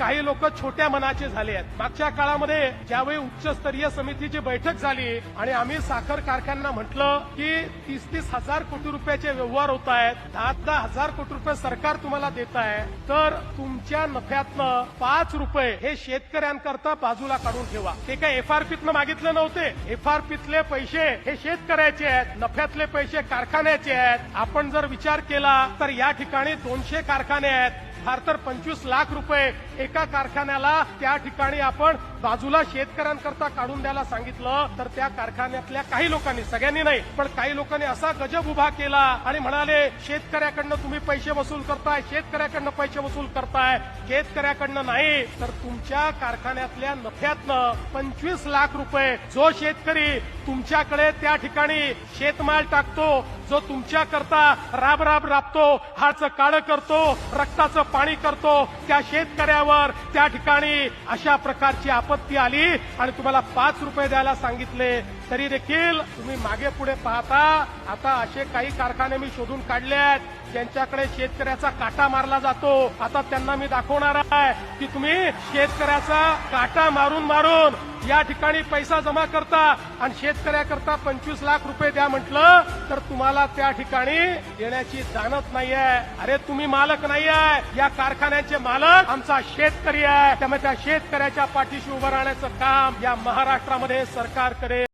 काही लोक छोट्या मनाचे झाले आहेत। मागच्या काळामध्ये ज्यावेळी उच्चस्तरीय समितीची बैठक झाली आणि आम्ही साखर कारखान्यांना म्हटलं की 30-30 हजार कोटी रुपयाचे व्यवहार होत आहेत, 10-10 हजार कोटी रुपये सरकार तुम्हाला देत आहे, तर तुमच्या नफ्यातनं 5 रुपये हे शेतकऱ्यांकरता बाजूला काढून ठेवा। ते काय एफआरपीतनं मागितले नव्हते, एफआरपीतले पैसे हे शेतकऱ्याचे आहेत, नफ्यातले पैसे कारखान्याचे आहेत। आपण जर विचार केला तर या ठिकाणी 200 कारखाने आहेत, फार तर 25 लाख रुपये एका कारखान्याला त्या ठिकाणी आपण बाजूला शेतकऱ्यांकरता काढून द्यायला सांगितलं, तर त्या कारखान्यातल्या काही लोकांनी, सगळ्यांनी नाही पण काही लोकांनी असा गजब उभा केला आणि म्हणाले शेतकऱ्याकडनं तुम्ही पैसे वसूल करताय, शेतकऱ्याकडनं पैसे वसूल करताय, शेतकऱ्याकडनं नाही तर तुमच्या कारखान्यातल्या नफ्यातनं 25 लाख रुपये जो शेतकरी तुमच्याकडे त्या ठिकाणी शेतमाल टाकतो, जो तुमच्याकरता राब राबतो, हाडचं काळं करतो, रक्ताचं पाणी करतो, त्या शेतकऱ्यावर त्या ठिकाणी अशा प्रकारची आपत्ती आली आणि तुम्हाला 5 रुपये द्यायला सांगितले, तरी देखील तुम्ही मागे पुढे पाहता। आता असे काही कारखाने मी शोधून काढले आहेत ज्यांच्याकडे शेतकऱ्याचा काटा मारला जातो। आता त्यांना मी दाखवणार आहे की तुम्ही शेतकऱ्याचा काटा मारून मारून या ठिकाणी पैसा जमा करता आणि शेतकऱ्याकरता 25 लाख रुपये द्या म्हटलं तर तुम्हाला त्या ठिकाणी देण्याची जाणत नाहीये। अरे तुम्ही मालक नाही आहे, या कारखान्याचे मालक आमचा शेतकरी आहे, त्यामुळे त्या शेतकऱ्याच्या पाठीशी उभं राहण्याचं काम या महाराष्ट्रामध्ये सरकार करेल।